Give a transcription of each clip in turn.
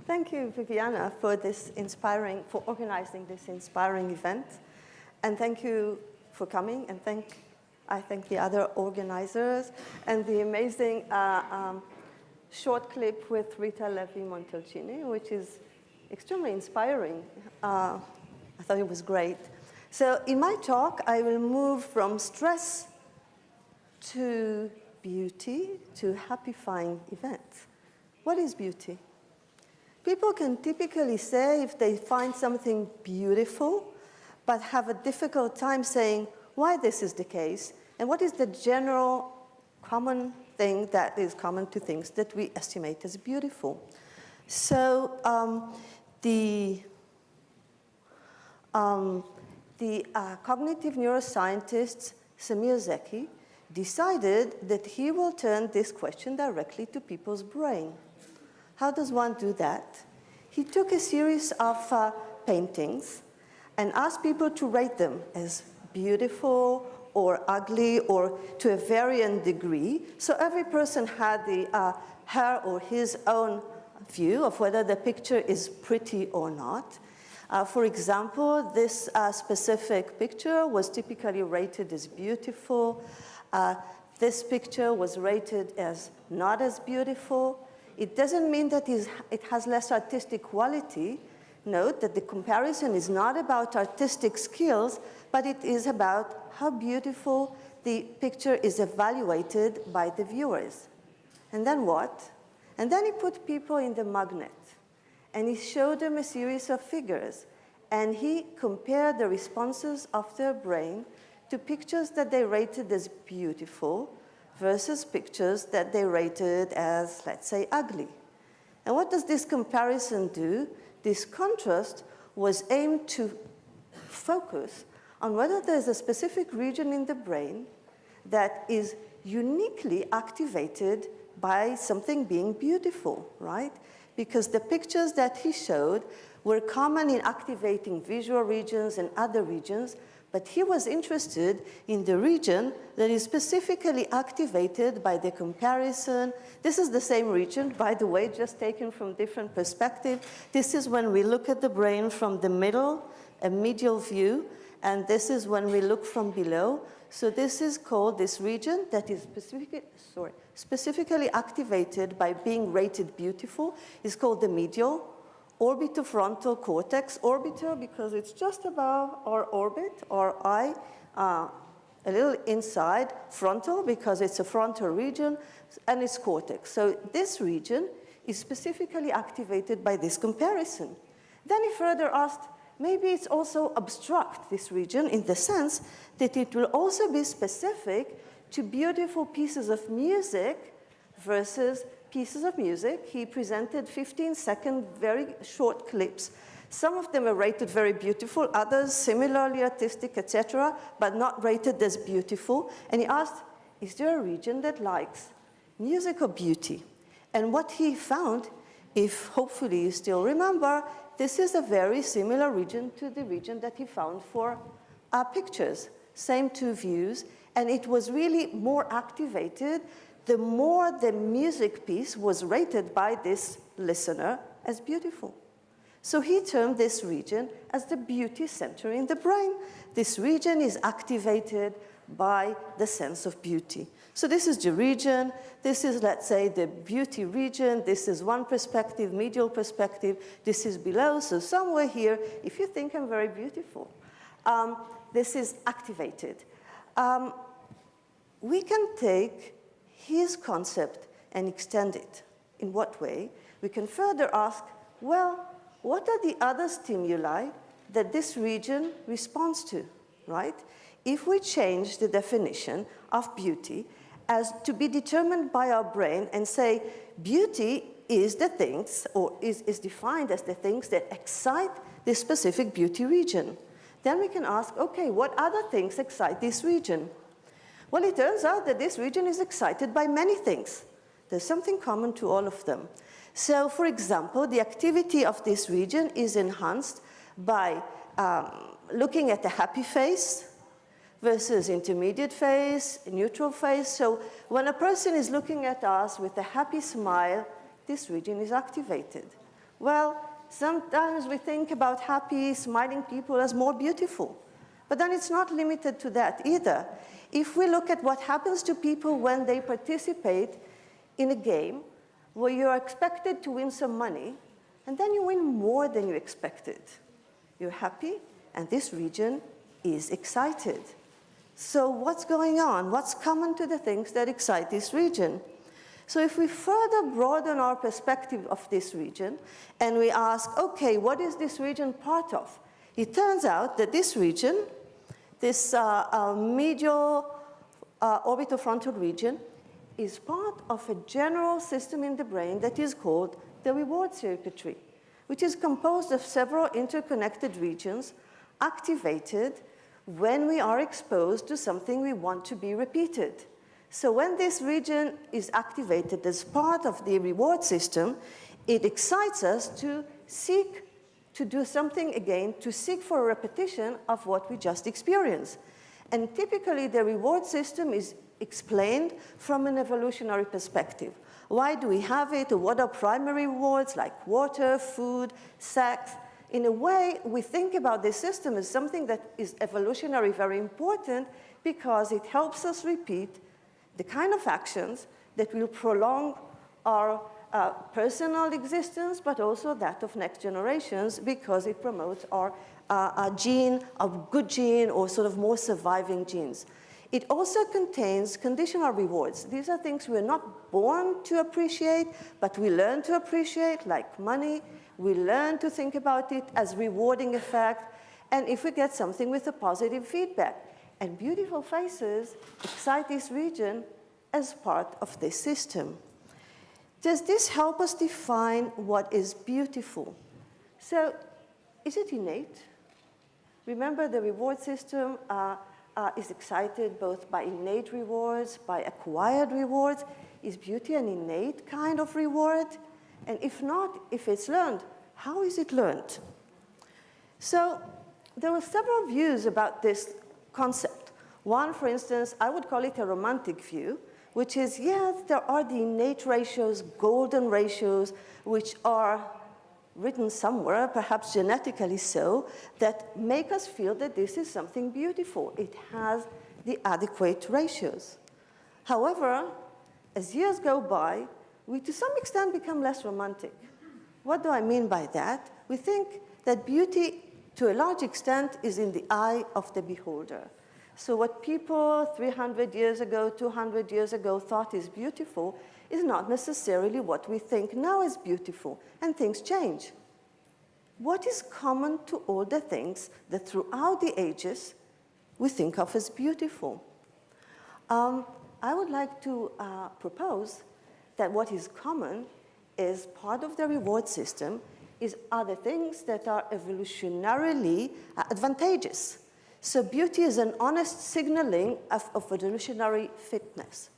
Thank you, Viviana, for organizing this inspiring event. And thank you for coming, and I thank the other organizers and the amazing short clip with Rita Levi-Montalcini, which is extremely inspiring. I thought it was great. So in my talk, I will move from stress to beauty to happifying events. What is beauty? People can typically say if they find something beautiful, but have a difficult time saying why this is the case, and what is the general common thing that is common to things that we estimate as beautiful. So the cognitive neuroscientist Semir Zeki decided that he will turn this question directly to people's brain. How does one do that? He took a series of paintings and asked people to rate them as beautiful or ugly or to a varying degree. So every person had her or his own view of whether the picture is pretty or not. For example, this specific picture was typically rated as beautiful. This picture was rated as not as beautiful. It doesn't mean that it has less artistic quality. Note that the comparison is not about artistic skills, but it is about how beautiful the picture is evaluated by the viewers. And then what? And then he put people in the magnet, and he showed them a series of figures, and he compared the responses of their brain to pictures that they rated as beautiful versus pictures that they rated as, let's say, ugly. And what does this comparison do? This contrast was aimed to focus on whether there's a specific region in the brain that is uniquely activated by something being beautiful, right? Because the pictures that he showed were common in activating visual regions and other regions, but he was interested in the region that is specifically activated by the comparison. This is the same region, by the way, just taken from different perspectives. This is when we look at the brain from the middle, a medial view, and this is when we look from below. So this is called this region that is specifically activated by being rated beautiful is called the medial orbitofrontal cortex. Orbital because it's just above our orbit, our eye, a little inside. Frontal because it's a frontal region, and it's cortex. So this region is specifically activated by this comparison. Then he further asked, maybe it's also obstruct, this region, in the sense that it will also be specific to beautiful pieces of music versus pieces of music. He presented 15-second, very short clips. Some of them are rated very beautiful, others similarly artistic, etc., but not rated as beautiful. And he asked, is there a region that likes music or beauty? And what he found, if hopefully you still remember, this is a very similar region to the region that he found for pictures. Same two views, and it was really more activated the more the music piece was rated by this listener as beautiful. So he termed this region as the beauty center in the brain. This region is activated by the sense of beauty. So this is the region. This is, let's say, the beauty region. This is one perspective, medial perspective. This is below. So somewhere here, if you think I'm very beautiful, this is activated. We can take his concept and extend it. In what way? We can further ask, well, what are the other stimuli that this region responds to, right? If we change the definition of beauty as to be determined by our brain and say beauty is the things, or is defined as the things that excite this specific beauty region, then we can ask, okay, what other things excite this region? Well, it turns out that this region is excited by many things. There's something common to all of them. So, for example, the activity of this region is enhanced by looking at the happy face versus intermediate face, neutral face. So when a person is looking at us with a happy smile, this region is activated. Well, sometimes we think about happy, smiling people as more beautiful. But then it's not limited to that either. If we look at what happens to people when they participate in a game where you're expected to win some money, and then you win more than you expected. You're happy, and this region is excited. So what's going on? What's common to the things that excite this region? So if we further broaden our perspective of this region, and we ask, okay, what is this region part of? It turns out that this region, this medial orbitofrontal region, is part of a general system in the brain that is called the reward circuitry, which is composed of several interconnected regions activated when we are exposed to something we want to be repeated. So when this region is activated as part of the reward system, it excites us to seek to do something again, to seek for a repetition of what we just experienced. And typically, the reward system is explained from an evolutionary perspective. Why do we have it? What are primary rewards like water, food, sex? In a way, we think about this system as something that is evolutionary very important because it helps us repeat the kind of actions that will prolong our personal existence, but also that of next generations, because it promotes our gene, a good gene, or sort of more surviving genes. It also contains conditional rewards. These are things we're not born to appreciate, but we learn to appreciate, like money. We learn to think about it as rewarding effect, and if we get something with a positive feedback. And beautiful faces excite this region as part of this system. Does this help us define what is beautiful? So, is it innate? Remember, the reward system is excited both by innate rewards, by acquired rewards. Is beauty an innate kind of reward? And if not, if it's learned, how is it learned? So there were several views about this concept. One, for instance, I would call it a romantic view, which is, yes, there are the innate ratios, golden ratios, which are written somewhere, perhaps genetically so, that make us feel that this is something beautiful. It has the adequate ratios. However, as years go by, we to some extent become less romantic. What do I mean by that? We think that beauty, to a large extent, is in the eye of the beholder. So what people 300 years ago, 200 years ago thought is beautiful is not necessarily what we think now is beautiful, and things change. What is common to all the things that throughout the ages we think of as beautiful? I would like to propose that what is common is part of the reward system is other things that are evolutionarily advantageous. So beauty is an honest signaling of evolutionary fitness.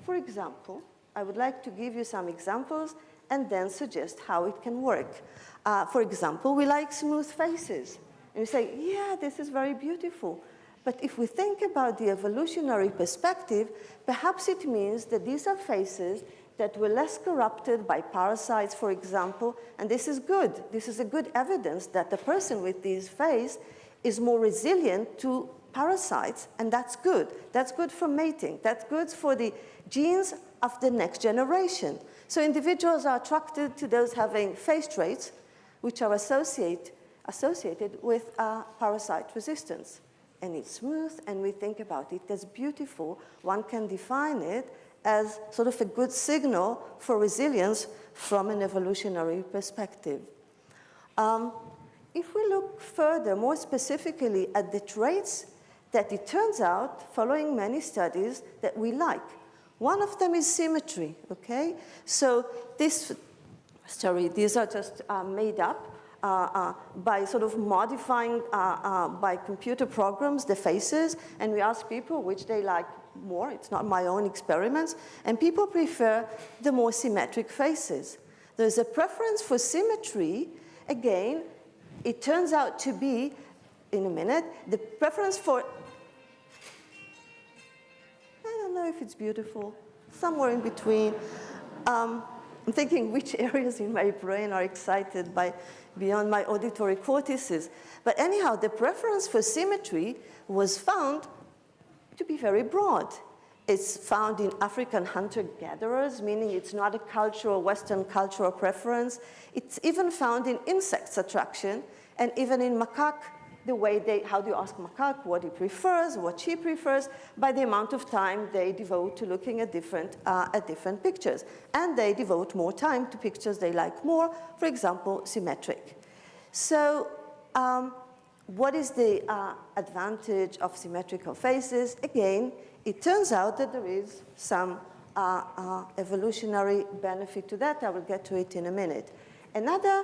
For example, I would like to give you some examples and then suggest how it can work. For example, we like smooth faces. And we say, yeah, this is very beautiful. But if we think about the evolutionary perspective, perhaps it means that these are faces that were less corrupted by parasites, for example, and this is good. This is a good evidence that the person with this face is more resilient to parasites, and that's good. That's good for mating. That's good for the genes of the next generation. So individuals are attracted to those having face traits which are associated with parasite resistance. And it's smooth, and we think about it as beautiful. One can define it as sort of a good signal for resilience from an evolutionary perspective. If we look further, more specifically at the traits that it turns out, following many studies, that we like. One of them is symmetry, okay? So these are just made up by sort of modifying by computer programs the faces, and we ask people which they like more. It's not my own experiments, and people prefer the more symmetric faces. There's a preference for symmetry. Again, it turns out to be, in a minute, the preference for, I don't know if it's beautiful, somewhere in between. I'm thinking which areas in my brain are excited by beyond my auditory cortices. But anyhow, the preference for symmetry was found to be very broad. It's found in African hunter-gatherers, meaning it's not a cultural, Western cultural preference. It's even found in insects' attraction, and even in macaque, the way how do you ask macaque what he prefers, what she prefers, by the amount of time they devote to looking at different pictures. And they devote more time to pictures they like more, for example, symmetric. So what is the advantage of symmetrical faces? Again, it turns out that there is some evolutionary benefit to that. I will get to it in a minute. Another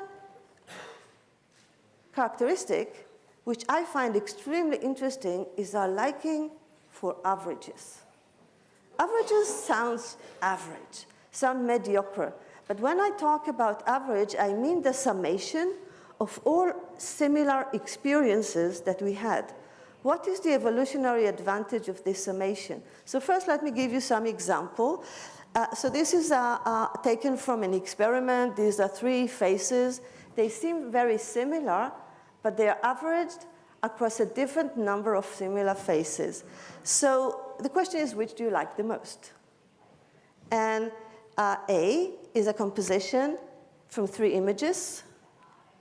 characteristic which I find extremely interesting is our liking for averages. Averages sounds average, sound mediocre. But when I talk about average, I mean the summation of all similar experiences that we had. What is the evolutionary advantage of this summation? So first, let me give you some example. So this is taken from an experiment. These are 3 faces. They seem very similar, but they are averaged across a different number of similar faces. So the question is, which do you like the most? And A is a composition from 3 images.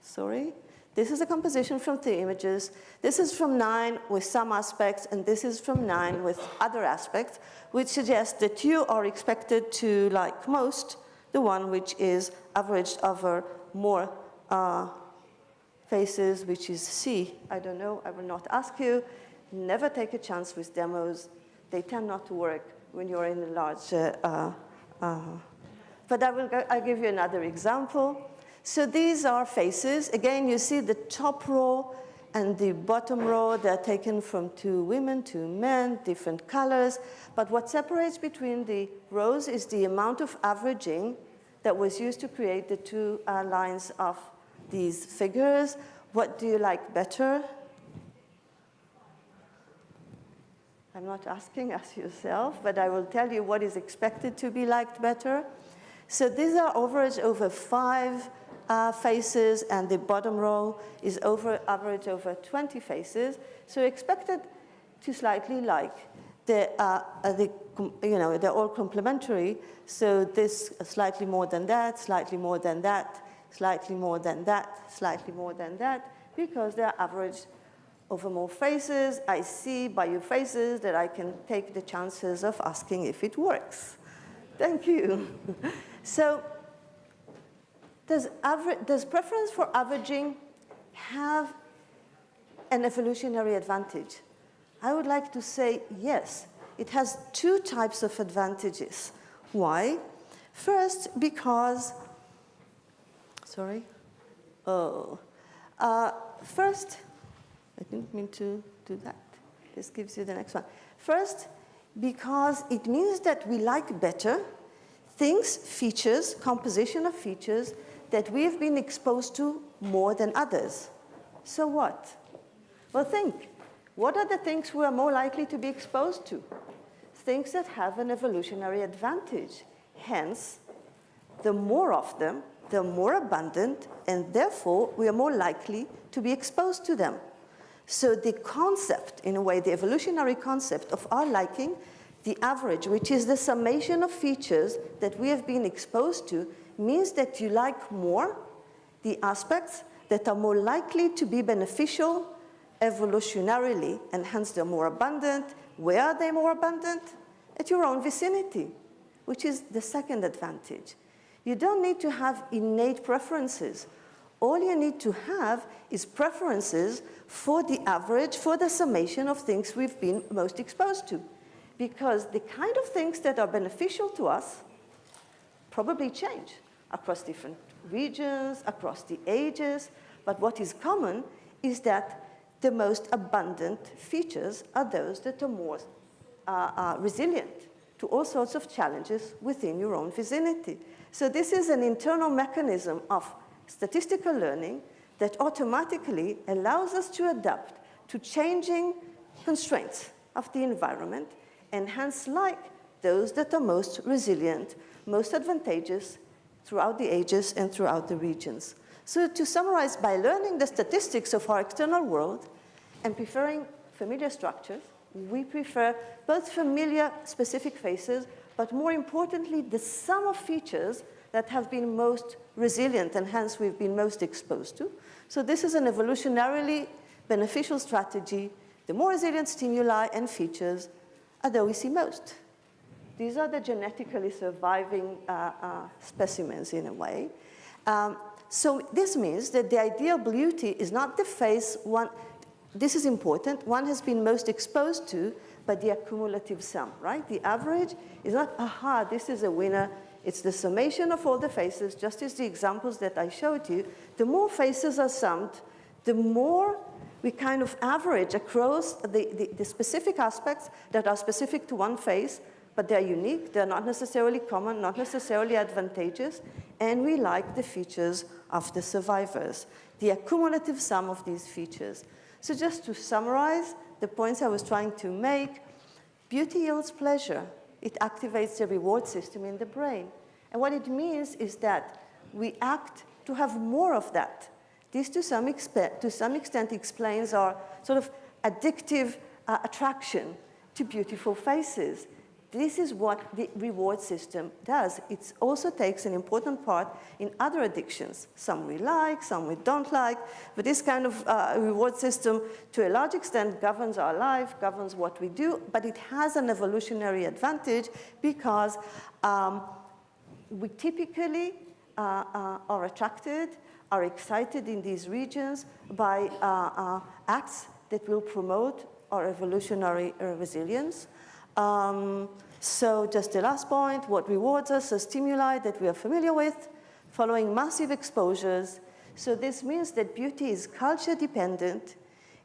Sorry. This is a composition from 3 images. This is from 9 with some aspects, and this is from 9 with other aspects, which suggests that you are expected to like most the one which is averaged over more faces, which is C. I don't know, I will not ask you. Never take a chance with demos. They tend not to work when you're in a large, but I'll give you another example. So these are faces. Again, you see the top row and the bottom row. They're taken from 2 women, 2 men, different colors. But what separates between the rows is the amount of averaging that was used to create the 2 lines of these figures. What do you like better? I'm not asking, ask yourself, but I will tell you what is expected to be liked better. So these are average over 5 faces, and the bottom row is average over 20 faces. So expected to slightly like they're all complementary. So this slightly more than that, slightly more than that, slightly more than that, slightly more than that, because they're averaged over more faces. I see by your faces that I can take the chances of asking if it works. Thank you. So does preference for averaging have an evolutionary advantage? I would like to say yes. It has 2 types of advantages. Why? First, because, sorry. First, I didn't mean to do that. This gives you the next one. First, because it means that we like better things, features, composition of features that we have been exposed to more than others. So what? Well, think. What are the things we are more likely to be exposed to? Things that have an evolutionary advantage. Hence, the more of them, the more abundant, and therefore, we are more likely to be exposed to them. So the concept, in a way, the evolutionary concept of our liking, the average, which is the summation of features that we have been exposed to, means that you like more the aspects that are more likely to be beneficial evolutionarily, and hence they're more abundant. Where are they more abundant? At your own vicinity, which is the second advantage. You don't need to have innate preferences. All you need to have is preferences for the average, for the summation of things we've been most exposed to. Because the kind of things that are beneficial to us probably change across different regions, across the ages. But what is common is that the most abundant features are those that are more resilient to all sorts of challenges within your own vicinity. So this is an internal mechanism of statistical learning that automatically allows us to adapt to changing constraints of the environment, and hence like those that are most resilient, most advantageous throughout the ages and throughout the regions. So to summarize, by learning the statistics of our external world and preferring familiar structures, we prefer both familiar specific faces, but more importantly, the sum of features that have been most resilient and hence we've been most exposed to. So this is an evolutionarily beneficial strategy. The more resilient stimuli and features are those we see most. These are the genetically surviving specimens in a way. So this means that the ideal beauty is not the face one, this is important, one has been most exposed to, but the accumulative sum, right? The average is not, aha, this is a winner. It's the summation of all the faces, just as the examples that I showed you. The more faces are summed, the more we kind of average across the specific aspects that are specific to one face, but they're unique, they're not necessarily common, not necessarily advantageous, and we like the features of the survivors, the accumulative sum of these features. So just to summarize the points I was trying to make, beauty yields pleasure. It activates the reward system in the brain. And what it means is that we act to have more of that. This, to some extent, explains our sort of addictive attraction to beautiful faces. This is what the reward system does. It also takes an important part in other addictions. Some we like, some we don't like, but this kind of reward system, to a large extent, governs our life, governs what we do, but it has an evolutionary advantage because we typically are attracted, are excited in these regions by acts that will promote our evolutionary resilience. So just the last point, what rewards us are stimuli that we are familiar with, following massive exposures. So this means that beauty is culture dependent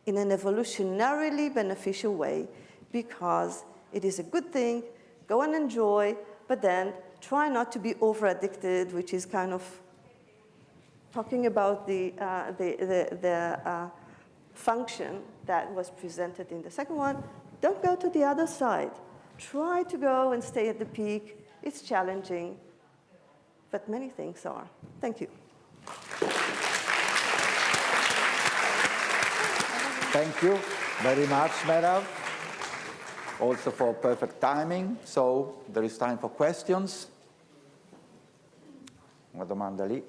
in an evolutionarily beneficial way because it is a good thing, go and enjoy, but then try not to be over-addicted, which is kind of talking about the function that was presented in the second one. Don't go to the other side. Try to go and stay at the peak. It's challenging, but many things are. Thank you. Thank you very much, Merav, also for perfect timing. So there is time for questions. Una domanda lì.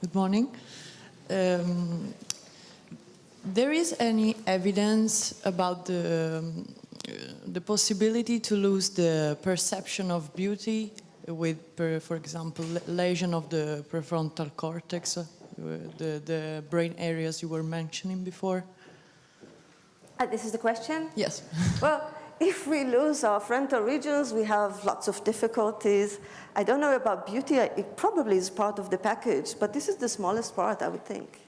Good morning. There is any evidence about the possibility to lose the perception of beauty with, for example, lesion of the prefrontal cortex, the brain areas you were mentioning before? This is the question? Yes. Well, if we lose our frontal regions, we have lots of difficulties. I don't know about beauty. It probably is part of the package, but this is the smallest part, I would think.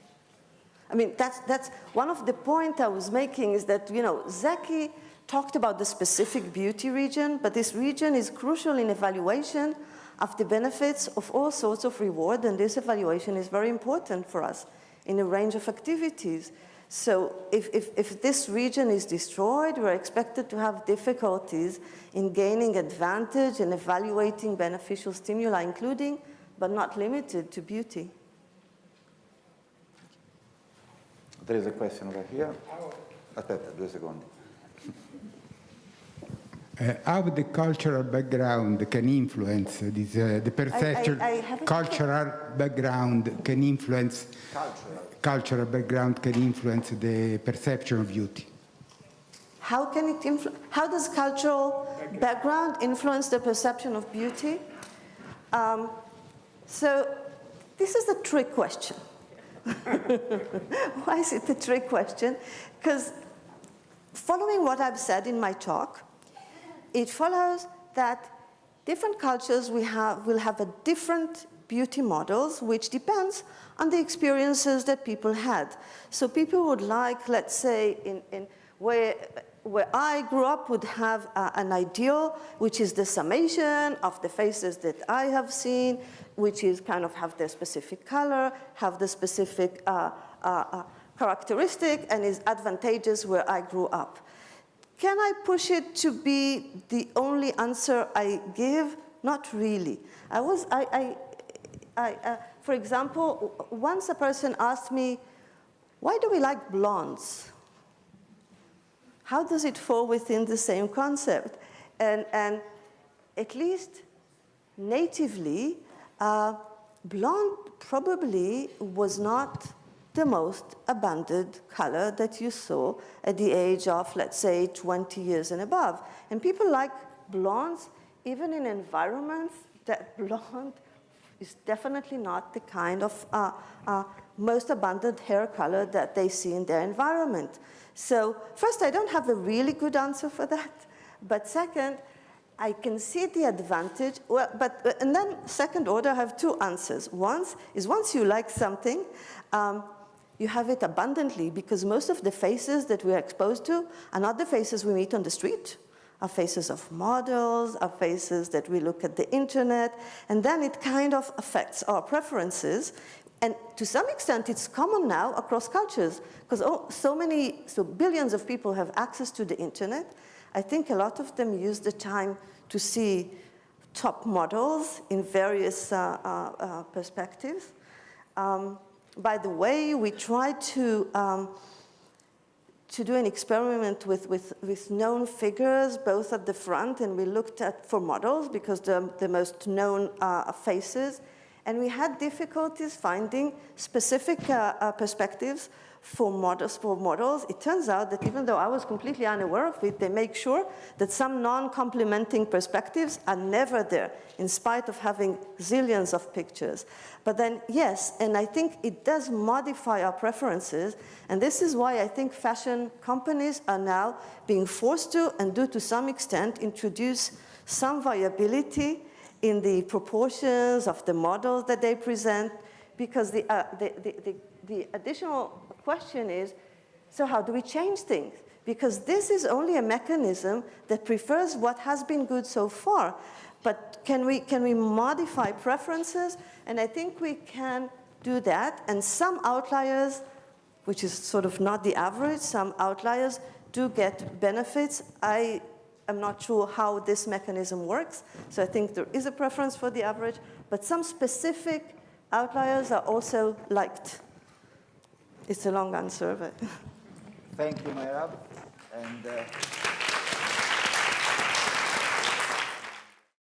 I mean, that's one of the points I was making is that, you know, Zeki talked about the specific beauty region, but this region is crucial in evaluation of the benefits of all sorts of reward, and this evaluation is very important for us in a range of activities. So if this region is destroyed, we're expected to have difficulties in gaining advantage and evaluating beneficial stimuli, including, but not limited to, beauty. There is a question over here. Aspetta, 2 secondi. How the cultural background can influence this, the perception? Cultural background can influence. Cultural background can influence the perception of beauty. How can it influence? How does cultural background influence the perception of beauty? So this is a trick question. Why is it a trick question? Because following what I've said in my talk, it follows that different cultures will have a different beauty models, which depends on the experiences that people had. So people would like, let's say, in where I grew up, would have an ideal, which is the summation of the faces that I have seen, which is kind of have the specific color, have the specific characteristic and is advantageous where I grew up. Can I push it to be the only answer I give? Not really. For example, once a person asked me, why do we like blondes? How does it fall within the same concept? And at least natively, blonde probably was not the most abundant color that you saw at the age of, let's say, 20 years and above. And people like blondes even in environments that blonde is definitely not the kind of most abundant hair color that they see in their environment. So first, I don't have a really good answer for that. But second, I can see the advantage. Well, and then second order, I have two answers. One is once you like something, you have it abundantly because most of the faces that we're exposed to are not the faces we meet on the street, are faces of models, are faces that we look at the internet, and then it kind of affects our preferences. And to some extent, it's common now across cultures because so billions of people have access to the internet. I think a lot of them use the time to see top models in various perspectives. By the way, we tried to do an experiment with known figures, both at the front, and we looked for models because the most known faces. And we had difficulties finding specific perspectives for models. It turns out that even though I was completely unaware of it, they make sure that some non-complementing perspectives are never there, in spite of having zillions of pictures. But then, yes, and I think it does modify our preferences, and this is why I think fashion companies are now being forced to, and do to some extent, introduce some variability in the proportions of the models that they present, because the additional question is, so how do we change things? Because this is only a mechanism that prefers what has been good so far. But can we modify preferences? And I think we can do that. And some outliers, which is sort of not the average, some outliers do get benefits. I am not sure how this mechanism works. So I think there is a preference for the average. But some specific outliers are also liked. It's a long answer, but. Thank you, Merav. And